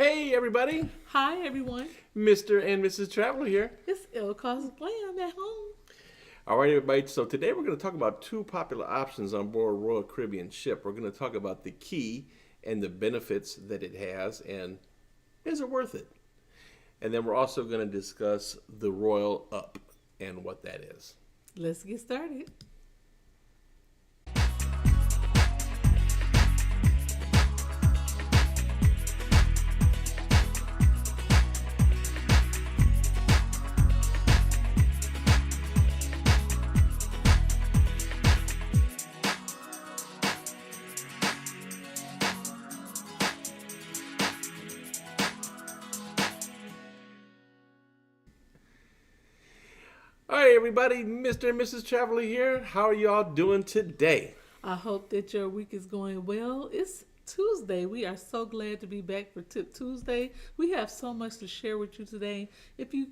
Hey everybody, Hi everyone, Mr. and Mrs. Traveler here. it's Il Cause Glam at home. All right, everybody. So today we're going to talk about two popular options on board a Royal Caribbean ship. We're going to talk about the key and the benefits that it has, and is it worth it? And then we're also going to discuss the Royal Up and what that is. Let's get started. All right, everybody. Mr. and Mrs. Traveler here. How are y'all doing today? I hope that your week is going well. It's Tuesday. We are so glad to be back for Tip Tuesday. We have so much to share with you today. If you're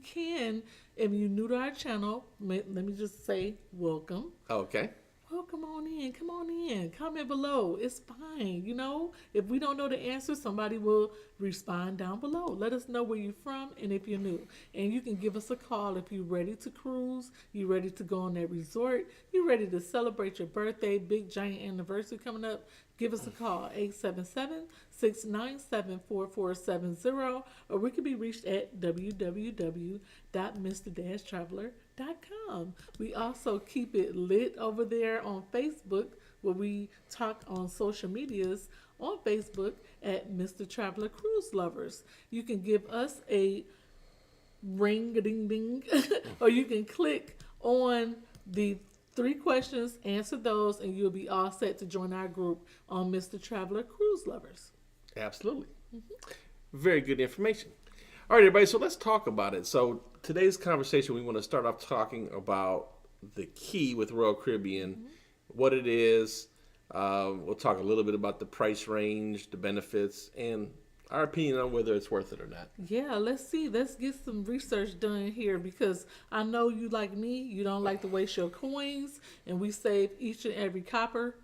new to our channel, let me just say welcome. Okay. Well, come on in. Come on in. Comment below. It's fine. If we don't know the answer, somebody will respond down below. Let us know where you're from and if you're new. And you can give us a call if you're ready to cruise, you're ready to go on that resort, you're ready to celebrate your birthday, big giant anniversary coming up. Give us a call, 877-697-4470, or we can be reached at www.mr-traveler.com. We also keep it lit over there on Facebook, where we talk on social medias on Facebook at Mr. Traveler Cruise Lovers. You can give us a ring-a-ding-ding, or you can click on the 3 questions, answer those, and you'll be all set to join our group on Mr. Traveler Cruise Lovers. Absolutely. Very good information. All right, everybody, so let's talk about it. So today's conversation, we want to start off talking about the key with Royal Caribbean, what it is. We'll talk a little bit about the price range, the benefits, and our opinion on whether it's worth it or not. Yeah, let's see. Let's get some research done here, because I know you, like me, you don't like to waste your coins, and we save each and every copper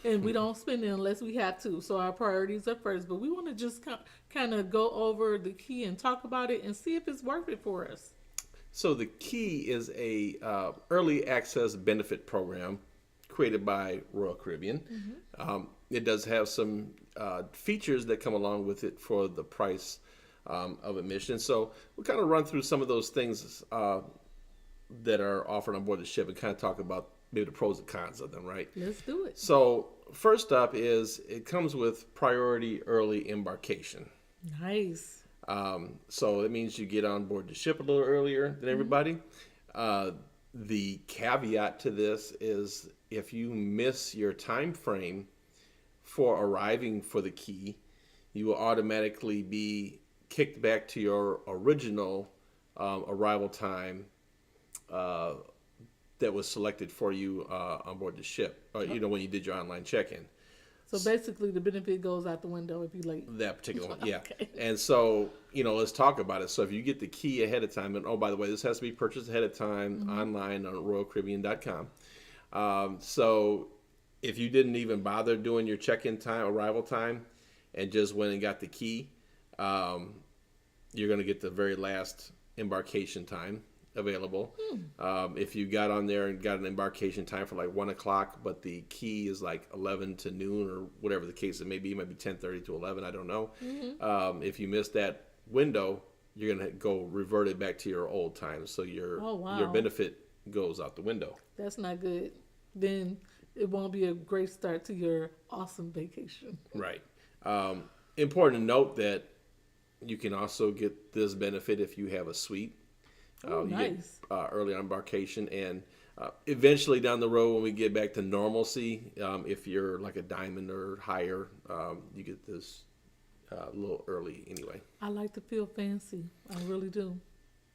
and we don't spend it unless we have to. So our priorities are first, but we want to just kind of go over the key and talk about it and see if it's worth it for us. So the key is a early access benefit program created by Royal Caribbean. It does have some features that come along with it for the price of admission. So we'll kind of run through some of those things that are offered on board the ship and kind of talk about maybe the pros and cons of them, right? Let's do it. So first up is it comes with priority early embarkation. Nice. So it means you get on board the ship a little earlier than everybody. The caveat to this is if you miss your time frame for arriving for the key, you will automatically be kicked back to your original arrival time that was selected for you on board the ship, or, when you did your online check-in. So basically the benefit goes out the window if you're late. That particular one, yeah. Okay. And so, let's talk about it. So if you get the key ahead of time, and oh, by the way, this has to be purchased ahead of time online on royalcaribbean.com. So if you didn't even bother doing your check-in time, arrival time, and just went and got the key, you're going to get the very last embarkation time available. If you got on there and got an embarkation time for like 1 o'clock, but the key is like 11 to noon or whatever the case it may be, it might be 10:30 to 11, I don't know. If you miss that window, you're going to go revert it back to your old time. So your benefit goes out the window. That's not good. Then it won't be a great start to your awesome vacation. Right. Important to note that you can also get this benefit if you have a suite. Nice. You get early embarkation, and eventually down the road when we get back to normalcy, if you're like a diamond or higher, you get this a little early anyway. I like to feel fancy. I really do.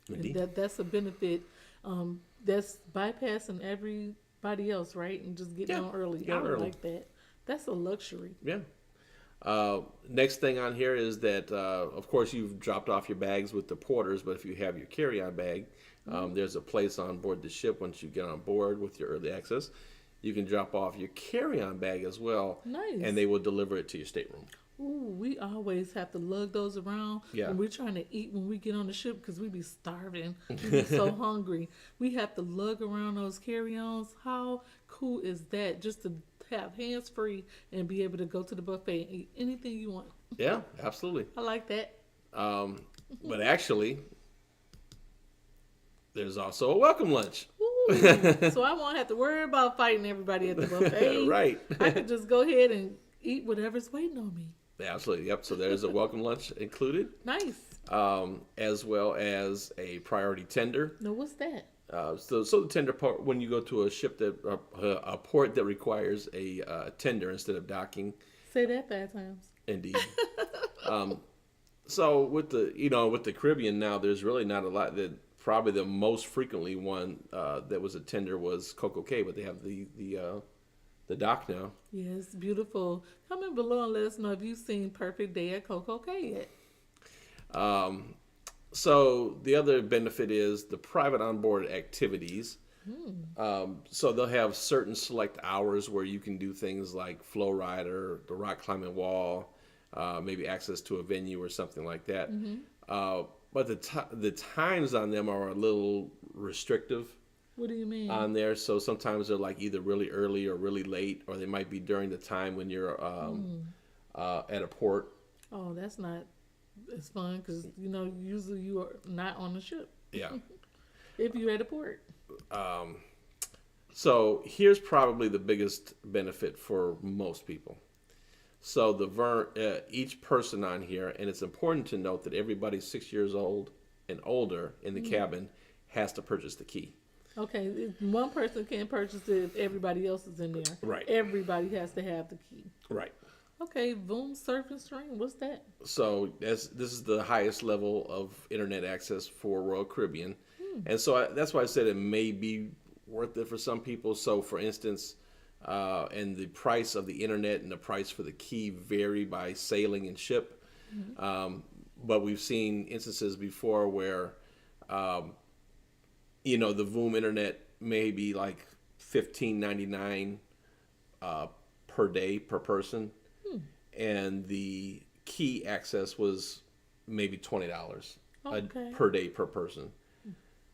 Indeed. And that's a benefit. That's bypassing everybody else, right? And just getting on early. I like that. That's a luxury. Yeah. Next thing on here is that, of course, you've dropped off your bags with the porters, but if you have your carry-on bag, there's a place on board the ship once you get on board with your early access. you can drop off your carry-on bag as well, Nice. and they will deliver it to your stateroom. Ooh, we always have to lug those around Yeah. when we're trying to eat when we get on the ship because we be starving. We be so hungry. We have to lug around those carry-ons. How cool is that? Just to have hands-free and be able to go to the buffet and eat anything you want. Yeah, absolutely. I like that. But actually, there's also a welcome lunch. Ooh, so I won't have to worry about fighting everybody at the buffet. Right. I could just go ahead and eat whatever's waiting on me. Absolutely. Yep. So there's a welcome lunch included, Nice. as well as a priority tender. Now, what's that? So the tender part, when you go to a ship that a port that requires a tender instead of docking. Say that 5 times. Indeed. So with the Caribbean now, there's really not a lot. That probably the most frequently one that was a tender was Coco Cay, but they have the dock now. Yes, beautiful. Comment below and let us know if you've seen Perfect Day at Coco Cay yet. So the other benefit is the private onboard activities. So they'll have certain select hours where you can do things like flow rider, the rock climbing wall, maybe access to a venue or something like that. But the times on them are a little restrictive What do you mean? on there. So sometimes they're like either really early or really late, or they might be during the time when you're at a port. Oh, that's not as fun because, usually you are not on the ship Yeah. if you're at a port. So here's probably the biggest benefit for most people. So each person on here, and it's important to note that everybody 6 years old and older in the cabin has to purchase the key. Okay, if one person can't purchase it if everybody else is in there. Right. Everybody has to have the key. Right. Okay, Boom Surf and Stream, what's that? So this is the highest level of internet access for Royal Caribbean. And so that's why I said it may be worth it for some people. So for instance, and the price of the internet and the price for the key vary by sailing and ship. But we've seen instances before where, the Voom internet may be like $15.99 per day per person, and the key access was maybe $20 Okay. per day per person.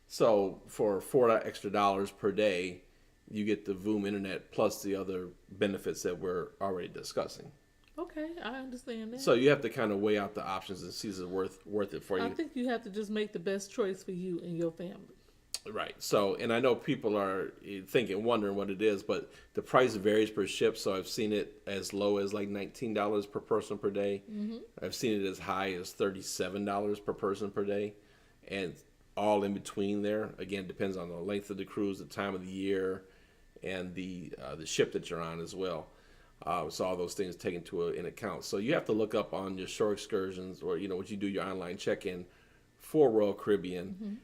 So for $4 extra per day, you get the Voom internet plus the other benefits that we're already discussing. Okay, I understand that. So you have to kind of weigh out the options and see if it's worth it for you. I think you have to just make the best choice for you and your family. Right. So, and I know people are wondering what it is, but the price varies per ship. So I've seen it as low as like $19 per person per day. I've seen it as high as $37 per person per day, and all in between there. Again, depends on the length of the cruise, the time of the year, and the ship that you're on as well. So all those things taken in account. So you have to look up on your shore excursions, or when you do your online check-in for Royal Caribbean.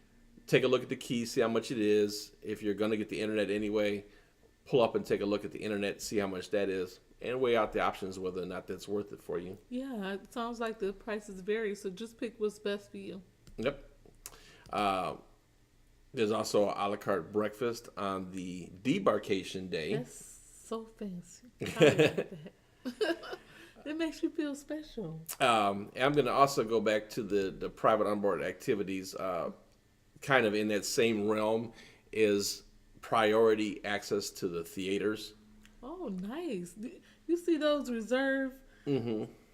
Take a look at the key, see how much it is. If you're going to get the internet anyway, pull up and take a look at the internet, see how much that is, and weigh out the options whether or not that's worth it for you. Yeah, it sounds like the prices vary, so just pick what's best for you. Yep. There's also a la carte breakfast on the debarkation day. That's so fancy. I like that. It makes you feel special. I'm going to also go back to the private onboard activities. Kind of in that same realm is priority access to the theaters. Oh, nice. You see those reserve?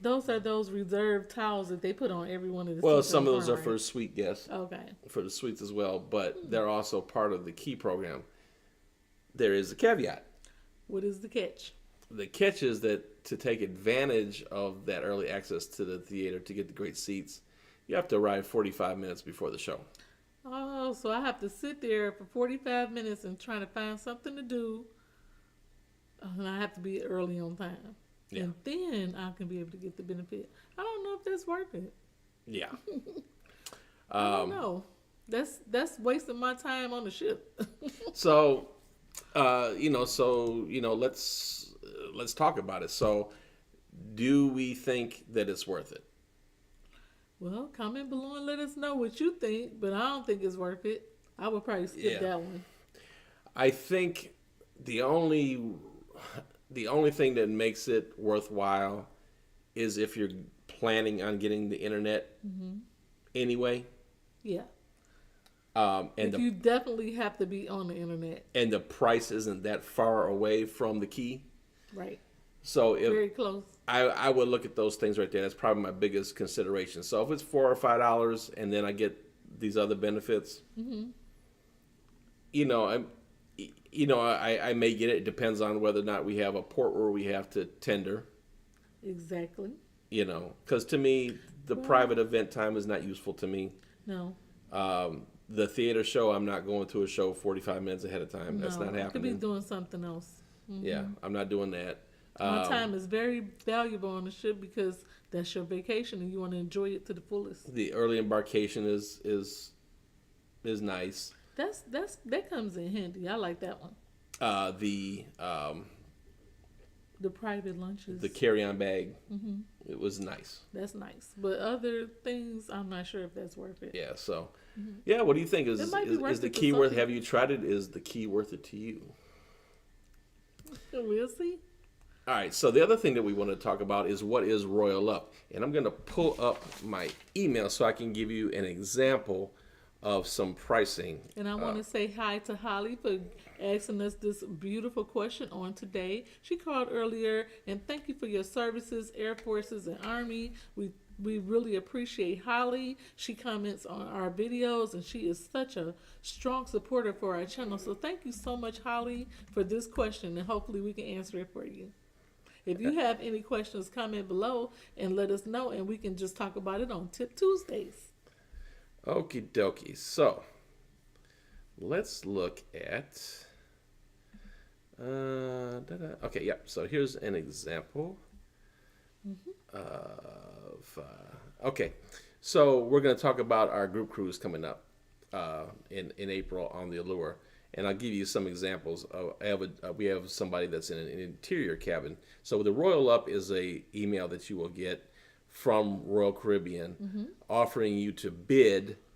Those are those reserve towels that they put on every one of the Well, seats some of in those the are car, for right? suite guests, Okay. for the suites as well, but they're also part of the key program. There is a caveat. What is the catch? The catch is that to take advantage of that early access to the theater to get the great seats, you have to arrive 45 minutes before the show. Oh, so I have to sit there for 45 minutes and try to find something to do. And I have to be early on time. Yeah. And then I can be able to get the benefit. I don't know if that's worth it. Yeah. I don't know. That's wasting my time on the ship. So, let's talk about it. So, do we think that it's worth it? Well, comment below and let us know what you think, but I don't think it's worth it. I would probably skip that one. I think The only the only thing that makes it worthwhile is if you're planning on getting the internet anyway. Yeah. And If you definitely have to be on the internet. the price isn't that far away from the key. Right. So if Very close. I would look at those things right there. That's probably my biggest consideration. So if it's $4 or $5 and then I get these other benefits, you know, I may get it. It depends on whether or not we have a port where we have to tender. Exactly. You know, because to me, the private event time is not useful to me. No. The theater show, I'm not going to a show 45 minutes ahead of time. That's not You could be happening. doing something else. Yeah, I'm not doing that. My time is very valuable on the ship because that's your vacation and you want to enjoy it to the fullest. The early embarkation is nice. That comes in handy. I like that one. The private lunches. the carry-on bag, it was nice. That's nice. But other things, I'm not sure if that's worth it. Yeah. So, yeah. What do you think? It might be worth Is the it to key some worth? people. Have you tried it? Is the key worth it to you? We'll see. All right. So the other thing that we want to talk about is what is Royal Up, and I'm going to pull up my email so I can give you an example of some pricing. And I want to say hi to Holly for asking us this beautiful question on today. She called earlier and thank you for your services, Air Forces and Army. We really appreciate Holly. She comments on our videos and she is such a strong supporter for our channel. So thank you so much, Holly, for this question and hopefully we can answer it for you. If you have any questions, comment below and let us know and we can just talk about it on Tip Tuesdays. Okie dokie. So let's look at. Okay, yeah. So here's an example of. Okay, so we're going to talk about our group cruise coming up in April on the Allure, and I'll give you some examples. We have somebody that's in an interior cabin. So the Royal Up is a email that you will get from Royal Caribbean offering you to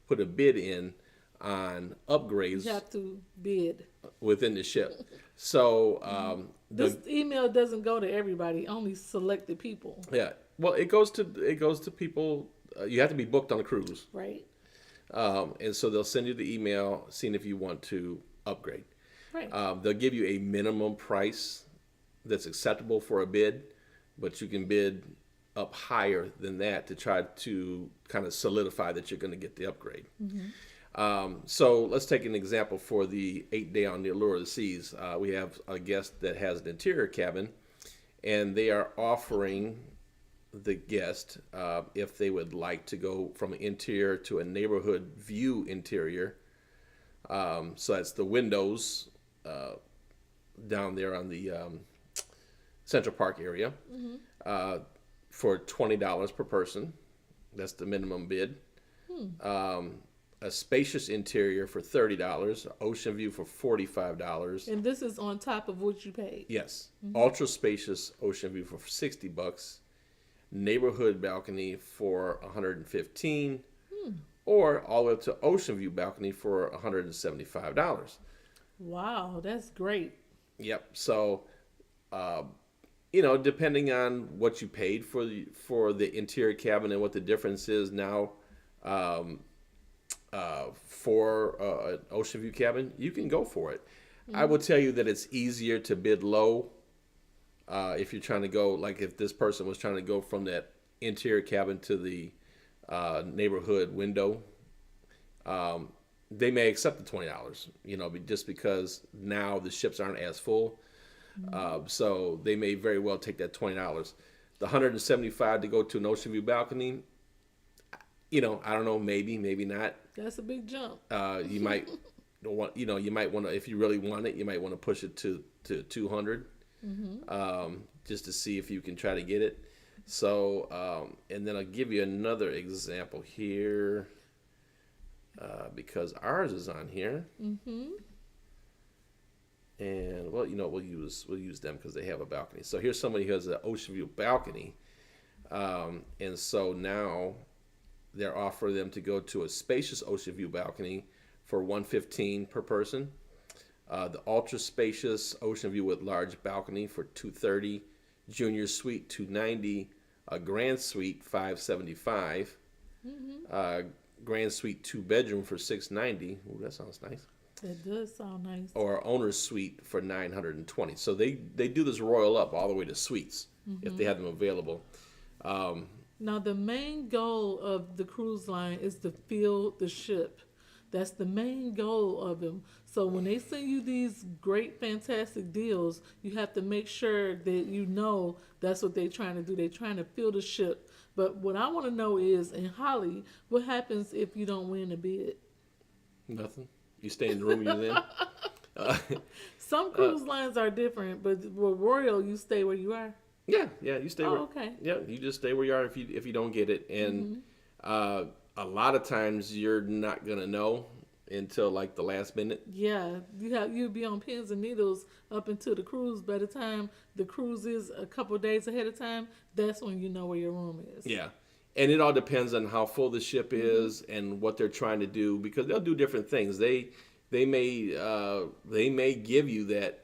put a bid in on upgrades You have to bid. within the ship. So This email doesn't go to everybody, only selected people, yeah, well, it goes to people. You have to be booked on a cruise, right? and so they'll send you the email, seeing if you want to upgrade. Right. They'll give you a minimum price that's acceptable for a bid, but you can bid up higher than that to try to kind of solidify that you're going to get the upgrade. So let's take an example for the 8-day on the Allure of the Seas. We have a guest that has an interior cabin, and they are offering the guest if they would like to go from interior to a neighborhood view interior. So that's the windows down there on the Central Park area. For $20 per person. That's the minimum bid. A spacious interior for $30. Ocean view for $45. And this is on top of what you paid. Yes. Ultra spacious ocean view for $60. Neighborhood balcony for $115. Or all the way up to ocean view balcony for $175. Wow, that's great. Yep. So depending on what you paid for the interior cabin and what the difference is now for an ocean view cabin, you can go for it. I will tell you that it's easier to bid low if you're trying to go, like if this person was trying to go from that interior cabin to the neighborhood window. They may accept the $20, just because now the ships aren't as full. So they may very well take that $20. The $175 to go to an ocean view balcony, I don't know, maybe not. That's a big jump. You might want, you might want to, if you really want it, you might want to push it to 200, just to see if you can try to get it. So, and then I'll give you another example here, because ours is on here. And we'll use them because they have a balcony. So here's somebody who has an ocean view balcony, and so now they're offering them to go to a spacious ocean view balcony for $115 per person. The ultra spacious ocean view with large balcony for $230, junior suite $290, a grand suite $575, grand suite 2 bedroom for $690. Ooh, that sounds nice. That does sound nice. Or owner's suite for $920. So they do this royal up all the way to suites if they have them available. Now, the main goal of the cruise line is to fill the ship. That's the main goal of them. So when they send you these great, fantastic deals, you have to make sure that you know that's what they're trying to do. They're trying to fill the ship. But what I want to know is, in Holly, what happens if you don't win a bid? Nothing. You stay in the room you're in. Some cruise lines are different, but with Royal, you stay where you are. Yeah, you stay where. Okay. Yeah, you just stay where you are if you don't get it, and a lot of times you're not gonna know until like the last minute. Yeah, you'll be on pins and needles up until the cruise. By the time the cruise is a couple days ahead of time, that's when you know where your room is. Yeah, and it all depends on how full the ship is and what they're trying to do, because they'll do different things. They may give you that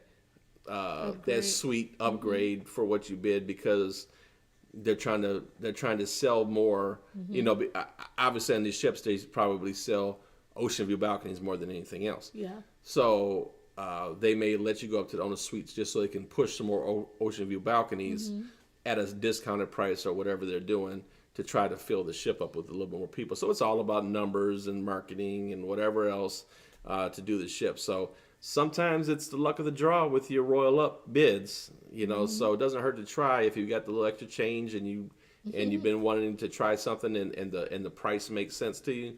suite upgrade for what you bid, because they're trying to sell more. You know, obviously on these ships they probably sell ocean view balconies more than anything else. Yeah. So they may let you go up to the owner suites just so they can push some more ocean view balconies at a discounted price or whatever they're doing to try to fill the ship up with a little bit more people. So it's all about numbers and marketing and whatever else to do the ship. So sometimes it's the luck of the draw with your royal up bids, you know. So it doesn't hurt to try if you got the little extra change and you've been wanting to try something and the price makes sense to you.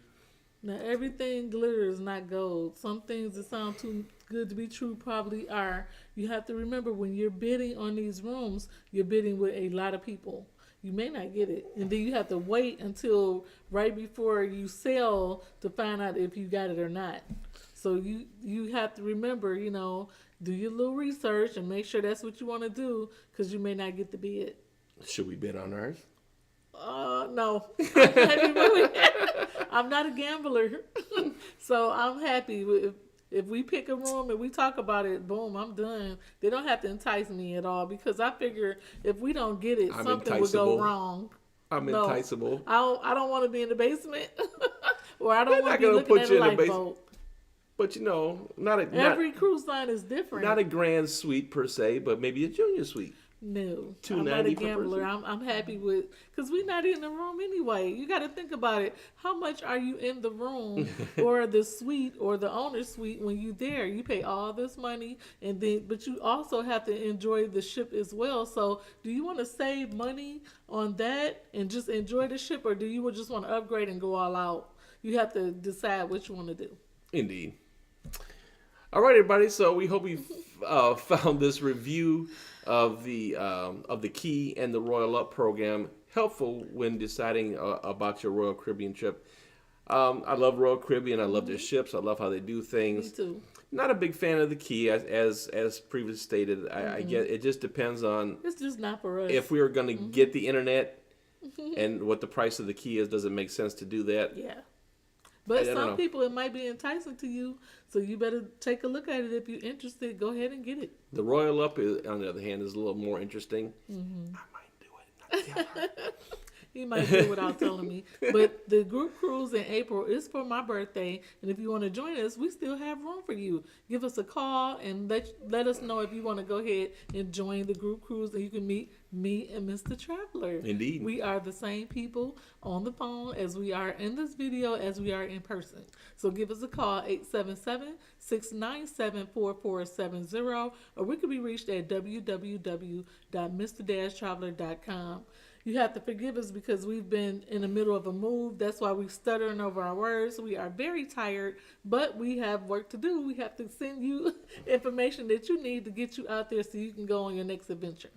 Now, everything glitters, not gold. Some things that sound too good to be true probably are. You have to remember, when you're bidding on these rooms, you're bidding with a lot of people. You may not get it. And then you have to wait until right before you sell to find out if you got it or not. So you have to remember, you know, do your little research and make sure that's what you want to do, because you may not get the bid. Should we bid on ours? No. I'm not a gambler. So I'm happy if we pick a room and we talk about it, boom, I'm done. They don't have to entice me at all, because I figure if we don't get it, something will go wrong. I'm enticable. I don't want to be in the basement, or I don't want to be looking at a lifeboat. But you know, every cruise line is different. Not a grand suite per se, but maybe a junior suite. No, I'm not a gambler. I'm happy with, because we're not in the room anyway. You got to think about it. How much are you in the room or the suite or the owner's suite when you there? You pay all this money, but you also have to enjoy the ship as well. So do you want to save money on that and just enjoy the ship, or do you just want to upgrade and go all out? You have to decide what you want to do. Indeed. All right, everybody. So we hope you've found this review of the Key and the Royal Up program helpful when deciding about your Royal Caribbean trip. I love Royal Caribbean. I love their ships. I love how they do things. Me too. Not a big fan of the Key, as previously stated. I get it. Just depends on. It's just not for us. If we were going to get the internet and what the price of the Key is, does it make sense to do that? Yeah. But some people, it might be enticing to you, so you better take a look at it. If you're interested, go ahead and get it. The Royal Up, on the other hand, is a little more interesting. I might do it. Not tell her. He might do it without telling me. But the group cruise in April is for my birthday, and if you want to join us, we still have room for you. Give us a call and let us know if you want to go ahead and join the group cruise, and you can meet me and Mr. Traveler. Indeed. We are the same people on the phone as we are in this video as we are in person. So give us a call, 877-697-4470, or we can be reached at www.mr-traveler.com. You have to forgive us because we've been in the middle of a move. That's why we're stuttering over our words. We are very tired, but we have work to do. We have to send you information that you need to get you out there so you can go on your next adventure.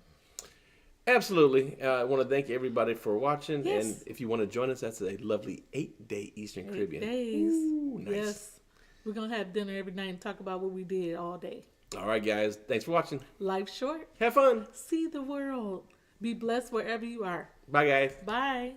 Absolutely. I want to thank everybody for watching. Yes. And if you want to join us, that's a lovely 8-day Eastern Caribbean. 8 days. Ooh, nice. Yes. We're going to have dinner every night and talk about what we did all day. All right, guys. Thanks for watching. Life's short. Have fun. See the world. Be blessed wherever you are. Bye, guys. Bye.